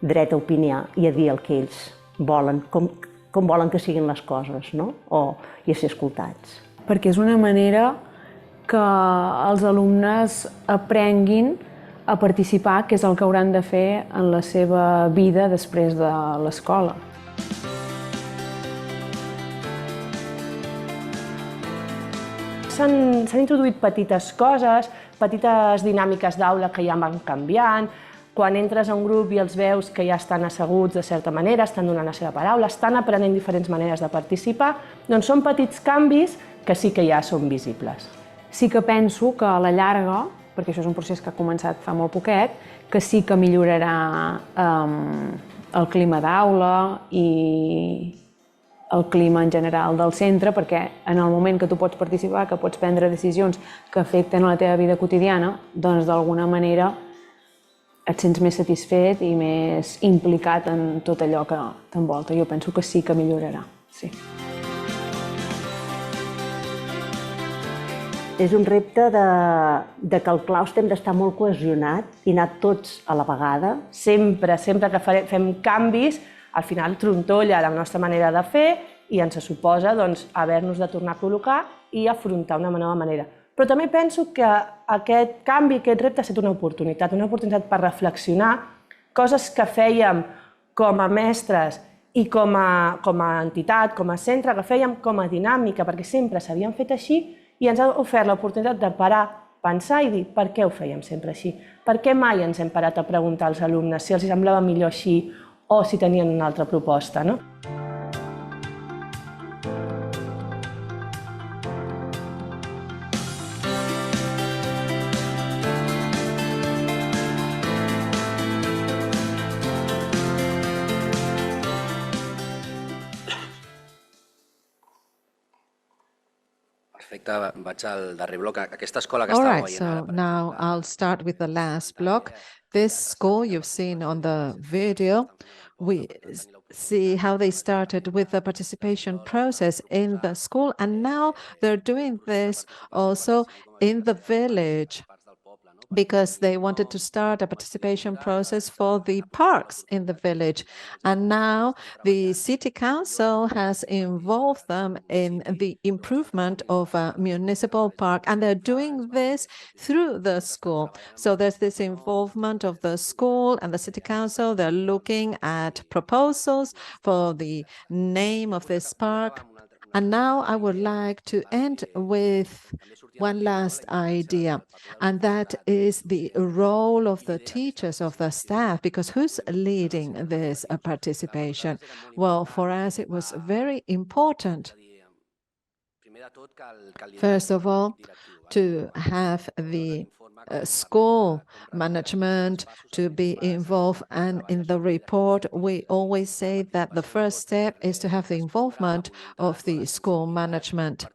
dret a opinar i a dir el que ells volen, com volen que siguin les coses, no? I a ser escoltats. Perquè és una manera que els alumnes aprenguin a participar, que és el que hauran de fer en la seva vida després de l'escola. s'han introduït petites coses, petites dinàmiques d'aula que ja van canviant. Quan entres a un grup i els veus que ja estan asseguts de certa manera, estan donant la seva paraula, estan aprenent diferents maneres de participar, doncs són petits canvis que sí que ja són visibles. Sí que penso que a la llarga, perquè això és un procés que ha començat fa molt poquet, que sí que millorarà el clima d'aula i el clima en general del centre, perquè en el moment que tu pots participar, que pots prendre decisions que afecten a la teva vida quotidiana, doncs d'alguna manera et sents més satisfet i més implicat en tot allò que t'envolta. Jo penso que sí que millorarà, sí. És un repte de que el claustre hem d'estar molt cohesionat i anar tots a la vegada. Sempre que fem canvis, al final trontolla la nostra manera de fer i ens suposa haver-nos de tornar a col·locar i afrontar una nova manera. Però també penso que aquest canvi, aquest repte ha estat una oportunitat per reflexionar coses que fèiem com a mestres i com a entitat, com a centre, que fèiem com a dinàmica, perquè sempre s'havien fet així i ens ha ofert l'oportunitat de parar, pensar i dir per què ho fèiem sempre així, per què mai ens hem parat a preguntar als alumnes si els semblava millor així o si tenien una altra proposta, no? Perfecte, vaig al darrer bloc. Aquesta escola que All estava right, veient so ara, now I'll start with the last block. This school you've seen on the video, we see how they started with the participation process in the school, and now they're doing this also in the village, because they wanted to start a participation process for the parks in the village. And now the city council has involved them in the improvement of a municipal park, and they're doing this through the school. So there's this involvement of the school and the city council. They're looking at proposals for the name of this park. And now I would like to end with one last idea, and that is the role of the teachers, of the staff, because who's leading this participation? Well, for us, it was very important, first of all, to have the school management to be involved. And in the report, we always say that the first step is to have the involvement of the school management.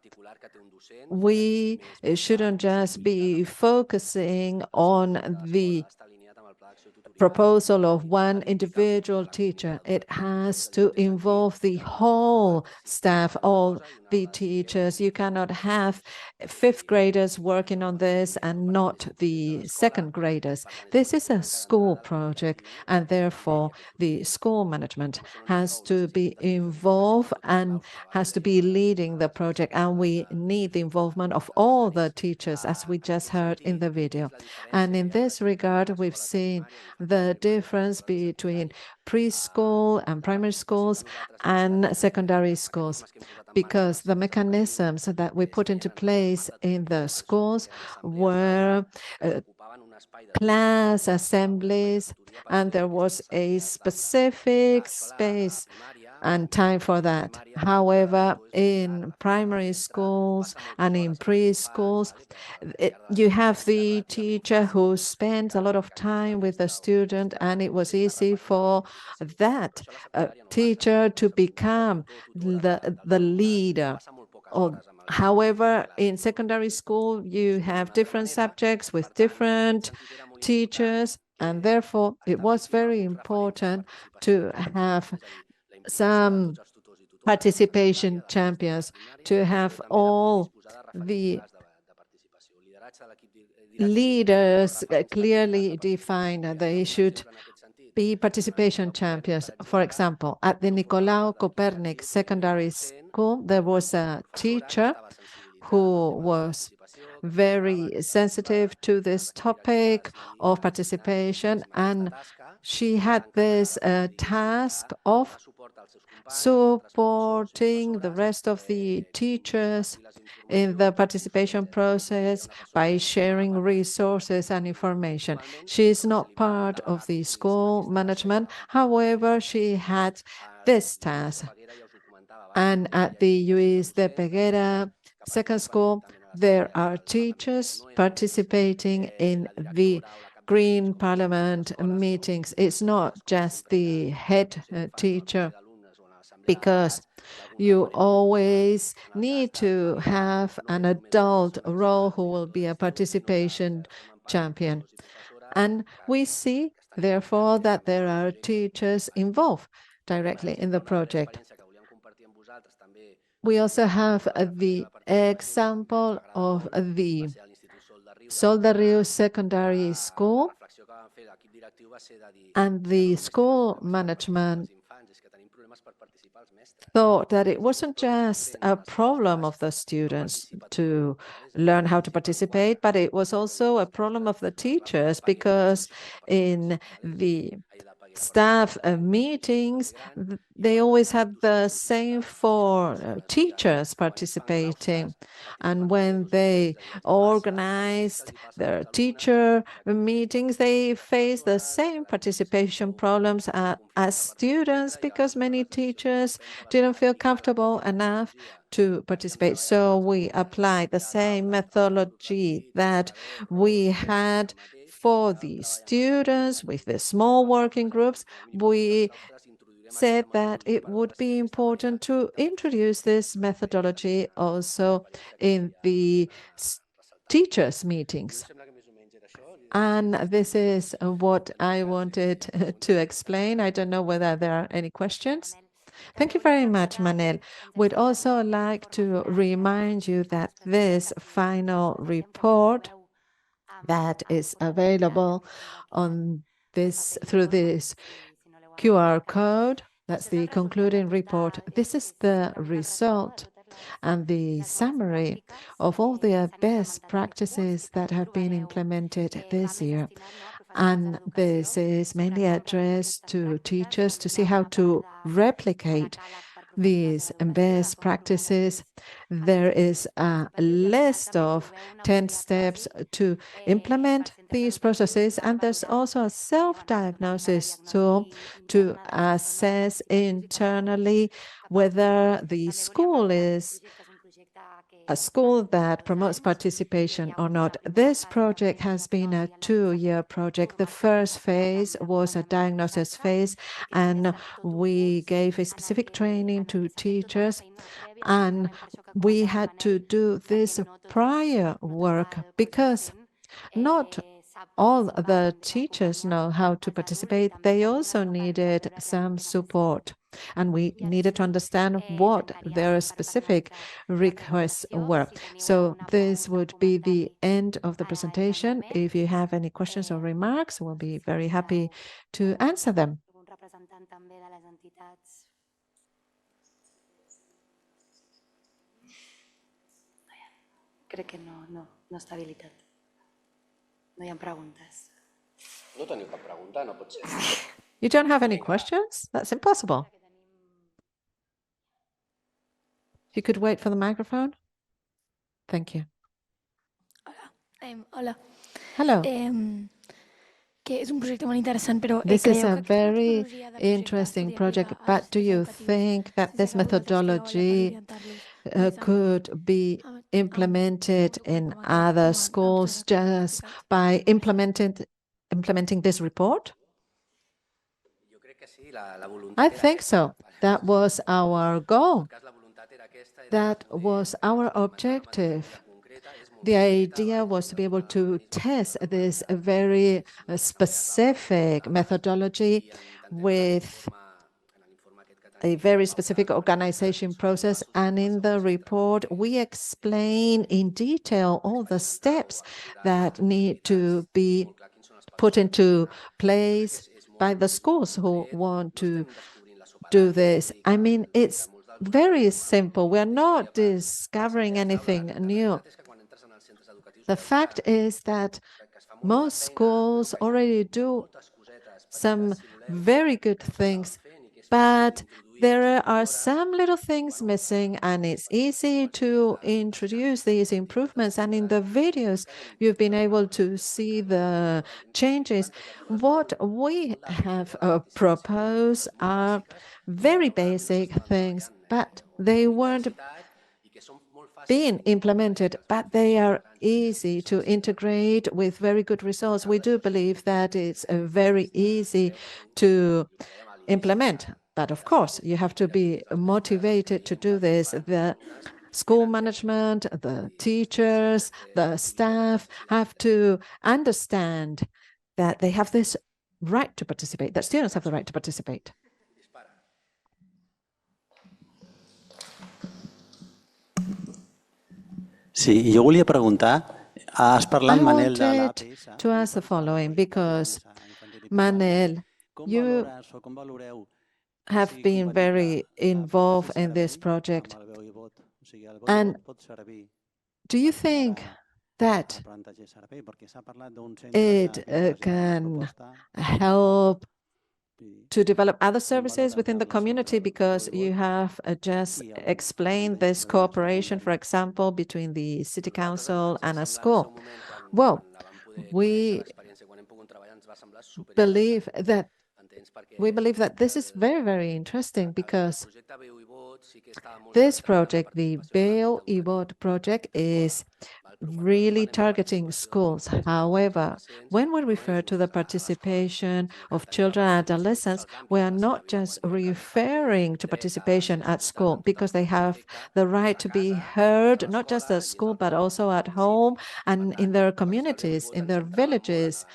We shouldn't just be focusing on the proposal of one individual teacher. It has to involve the whole staff, all the teachers. You cannot have fifth graders working on this and not the second graders. This is a school project, and therefore the school management has to be involved and has to be leading the project. And we need the involvement of all the teachers, as we just heard in the video. And in this regard, we've seen the difference between preschool and primary schools and secondary schools, because the mechanisms that we put into place in the schools were class assemblies, and there was a specific space and time for that. However, in primary schools and in preschools, you have the teacher who spends a lot of time with the student, and it was easy for that teacher to become the leader. However, in secondary school, you have different subjects with different teachers, and therefore it was very important to have some participation champions, to have all the leaders clearly defined. They should be participation champions. For example, at the Nicolae Copernic Secondary School, there was a teacher who was very sensitive to this topic of participation, and she had this task of supporting the rest of the teachers in the participation process by sharing resources and information. She is not part of the school management. However, she had this task. And at the Lluís de Peguera Second School, there are teachers participating in the Green Parliament meetings. It's not just the head teacher, because you always need to have an adult role who will be a participation champion. And we see, therefore, that there are teachers involved directly in the project. We also have the example of the Sol de Riu Secondary School, and the school management thought that it wasn't just a problem of the students to learn how to participate, but it was also a problem of the teachers, because in the staff meetings, they always had the same four teachers participating. And when they organized their teacher meetings, they faced the same participation problems as students, because many teachers didn't feel comfortable enough to participate. So we applied the same methodology that we had for the students with the small working groups. We said that it would be important to introduce this methodology also in the teachers' meetings. And this is what I wanted to explain. I don't know whether there are any questions. Thank you very much, Manel. We'd also like to remind you that this final report that is available on this through this QR code, that's the concluding report. This is the result and the summary of all the best practices that have been implemented this year. And this is mainly addressed to teachers to see how to replicate these best practices. There is a list of 10 steps to implement these processes, and there's also a self-diagnosis tool to assess internally whether the school is a school that promotes participation or not. This project has been a 2-year project. The first phase was a diagnosis phase, and we gave a specific training to teachers, and we had to do this prior work because not all the teachers know how to participate. They also needed some support, and we needed to understand what their specific requests were. So this would be the end of the presentation. If you have any questions or remarks, we'll be very happy to answer them. Crec que no està habilitat. No hi ha preguntes. No teniu cap pregunta, no pot ser. You don't have any questions? That's impossible. If you could wait for the microphone. Thank you. Hola. Hello. Que és un projecte molt interessant, però this is a very interesting project, but do you think that this methodology could be implemented in other schools just by implementing this report? I think so. That was our goal. That was our objective. The idea was to be able to test this very specific methodology with a very specific organization process. And in the report, we explain in detail all the steps that need to be put into place by the schools who want to do this. I mean, it's very simple. We're not discovering anything new. The fact is that most schools already do some very good things, but there are some little things missing, and it's easy to introduce these improvements. And in the videos, you've been able to see the changes. What we have proposed are very basic things, but they weren't being implemented, but they are easy to integrate with very good results. We do believe that it's very easy to implement. But of course, you have to be motivated to do this. The school management, the teachers, the staff have to understand that they have this right to participate, that students have the right to participate. Sí, jo volia preguntar, has parlat, Manel, de I wanted to ask the following, because Manel, you have been very involved in this project. And do you think that it can help to develop other services within the community? Because you have just explained this cooperation, for example, between the city council and a school. Well, we believe that this is very, very interesting, because this project, the VEU project, is really targeting schools. However, when we refer to the participation of children and adolescents, we are not just referring to participation at school, because they have the right to be heard, not just at school, but also at home and in their communities, in their villages,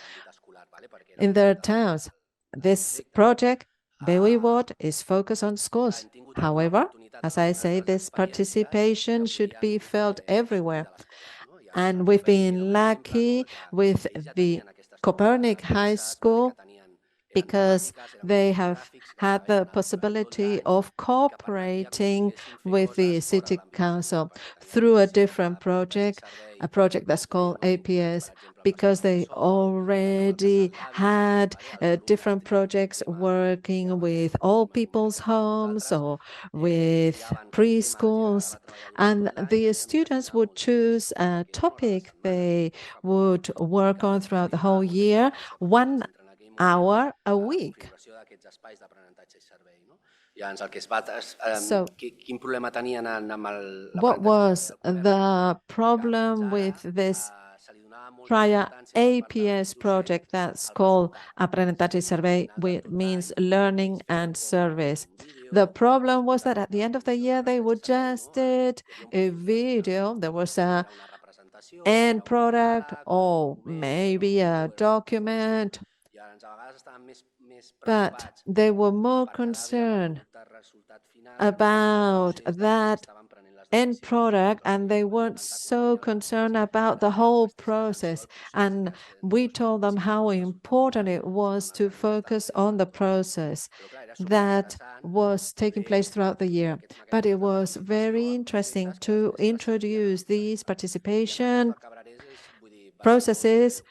in their towns. This project, VEU, is focused on schools. However, as I say, this participation should be felt everywhere. And we've been lucky with the Copernic High School, because they have had the possibility of cooperating with the city council through a different project, a project that's called APS, because they already had different projects working with all people's homes or with preschools. And the students would choose a topic they would work on throughout the whole year, 1 hour a week. So, what was the problem with this prior APS project that's called aprenentatges survey, which means learning and service? The problem was that at the end of the year, they would just did a video. There was a end product or maybe a document, but they were more concerned about that end product, and they weren't so concerned about the whole process. And we told them how important it was to focus on the process that was taking place throughout the year. But it was very interesting to introduce these participation processes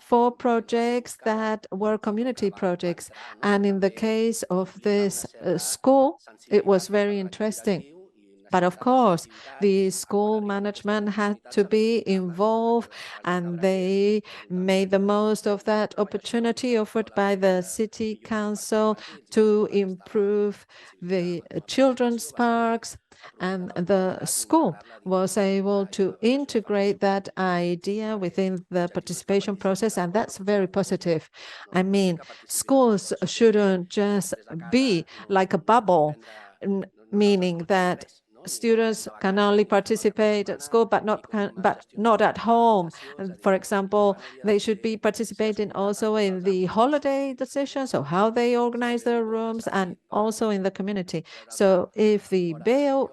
for projects that were community projects. And in the case of this school, it was very interesting. But of course, the school management had to be involved, and they made the most of that opportunity offered by the city council to improve the children's parks. And the school was able to integrate that idea within the participation process, and that's very positive. I mean, schools shouldn't just be like a bubble, meaning that students can only participate at school but not at home. For example, they should be participating also in the holiday decisions, so how they organize their rooms, and also in the community. So if the VEU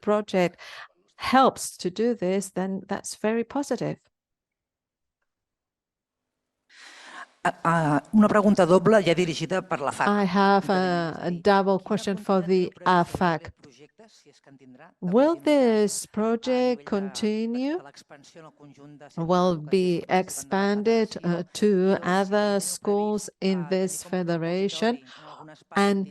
project helps to do this, then that's very positive. Una pregunta doble ja dirigida per la FAC. I have a double question for the AFAC. Will this project continue? Will be expanded to other schools in this federation? And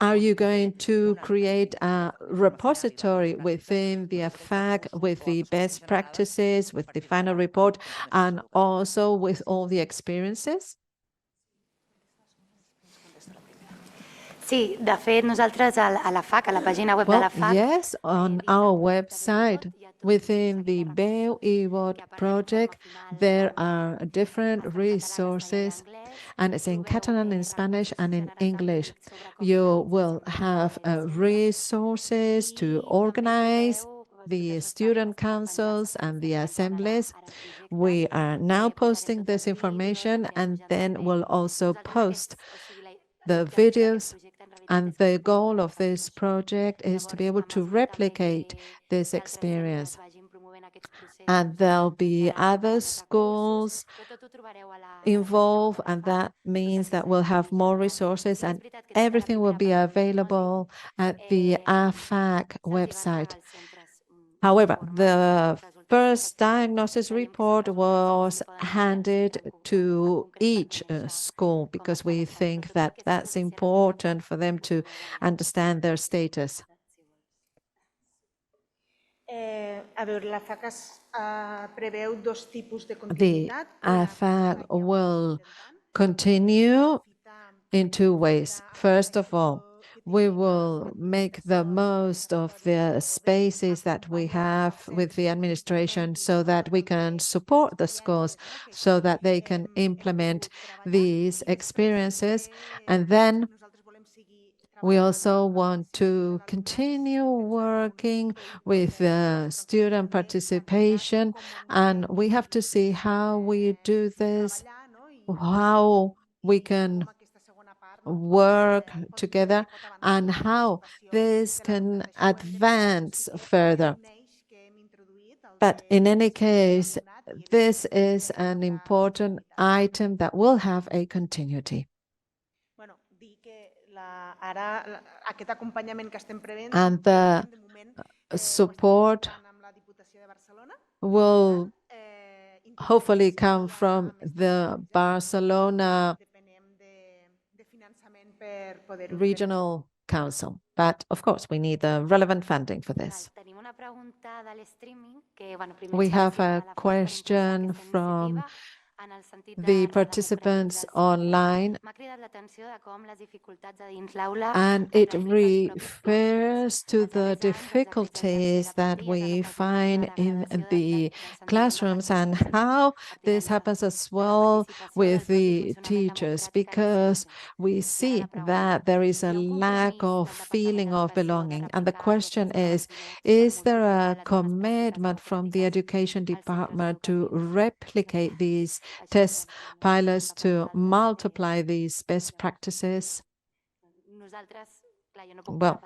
are you going to create a repository within the AFAC with the best practices, with the final report, and also with all the experiences? Sí, de fet, nosaltres a la FAC, a la pàgina web de la FAC... Yes, on our website, within the VEU EWOT project, there are different resources, and it's in Catalan, in Spanish, and in English. You will have resources to organize the student councils and the assemblies. We are now posting this information, and then we'll also post the videos. And the goal of this project is to be able to replicate this experience. And there'll be other schools involved, and that means that we'll have more resources, and everything will be available at the AFAC website. However, the first diagnosis report was handed to each school because we think that that's important for them to understand their status. The AFAC will continue in two ways. First of all, we will make the most of the spaces that we have with the administration so that we can support the schools so that they can implement these experiences. And then we also want to continue working with student participation, and we have to see how we do this, how we can work together, and how this can advance further. But in any case, this is an important item that will have a continuity. And the support will hopefully come from the Barcelona Regional Council. But of course, we need the relevant funding for this. We have a question from the participants online, and it refers to the difficulties that we find in the classrooms and how this happens as well with the teachers, because we see that there is a lack of feeling of belonging. And the question is there a commitment from the education department to replicate these test pilots, to multiply these best practices? Well,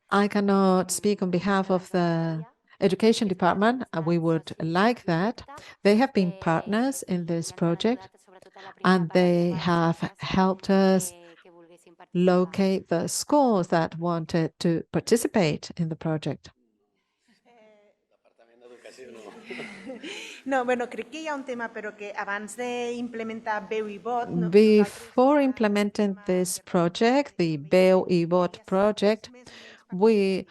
I cannot speak on behalf of the education department. We would like that. They have been partners in this project, and they have helped us locate the schools that wanted to participate in the project. Before implementing this project, the VEU EWOT project, we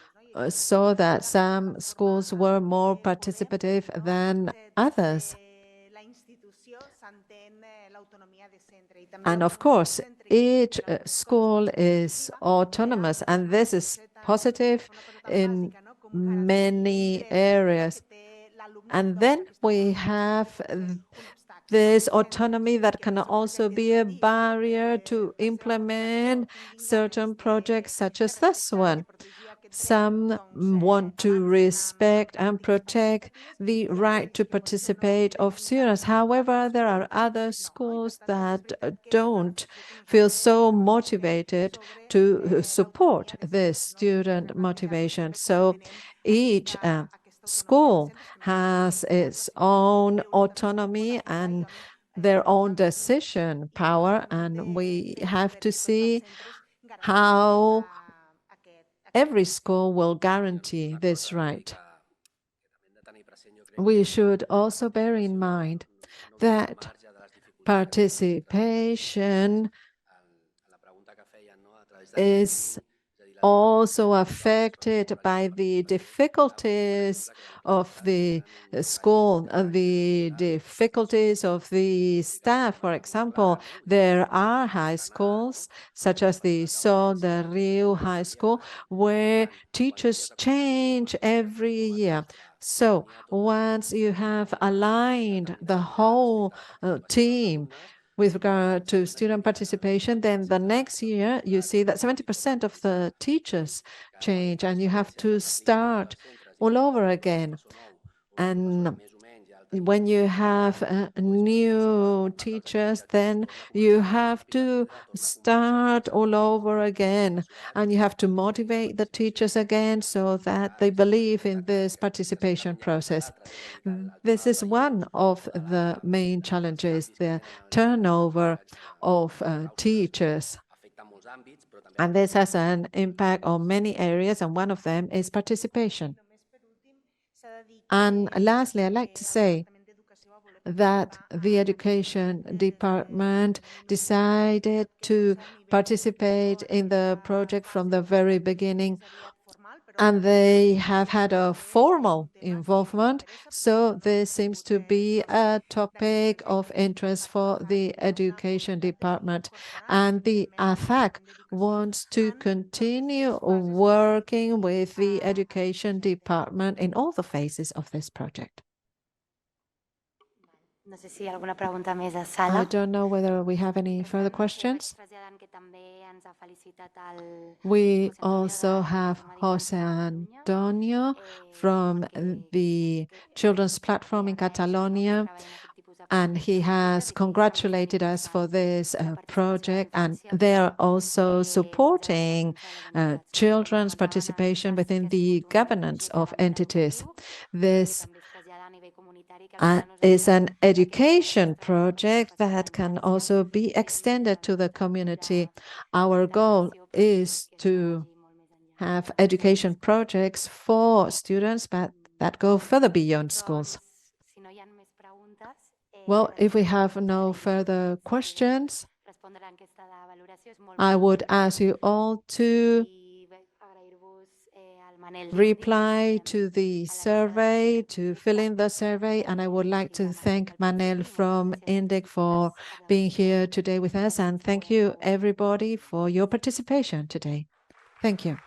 saw that some schools were more participative than others. And of course, each school is autonomous, and this is positive in many areas. And then we have this autonomy that can also be a barrier to implement certain projects such as this one. Some want to respect and protect the right to participate of students. However, there are other schools that don't feel so motivated to support this student motivation. So each school has its own autonomy and their own decision power, and we have to see how every school will guarantee this right. We should also bear in mind that participation is also affected by the difficulties of the school, the difficulties of the staff. For example, there are high schools, such as the Sol del Rio High School, where teachers change every year. So once you have aligned the whole team with regard to student participation, then the next year you see that 70% of the teachers change and you have to start all over again. And when you have new teachers, then you have to start all over again, and you have to motivate the teachers again so that they believe in this participation process. This is one of the main challenges, the turnover of teachers. And this has an impact on many areas, and one of them is participation. And lastly, I'd like to say that the education department decided to participate in the project from the very beginning, and they have had a formal involvement. So this seems to be a topic of interest for the education department. And the AFAC wants to continue working with the education department in all the phases of this project. No sé si hi ha alguna pregunta més a sala. I don't know whether we have any further questions. We also have Jose Antonio from the Children's Platform in Catalonia, and he has congratulated us for this project, and they are also supporting children's participation within the governance of entities. This is an education project that can also be extended to the community. Our goal is to have education projects for students, but that go further beyond schools. Well, if we have no further questions, I would ask you all to reply to the survey, to fill in the survey, and I would like to thank Manel from INDEC for being here today with us, and thank you everybody for your participation today. Thank you.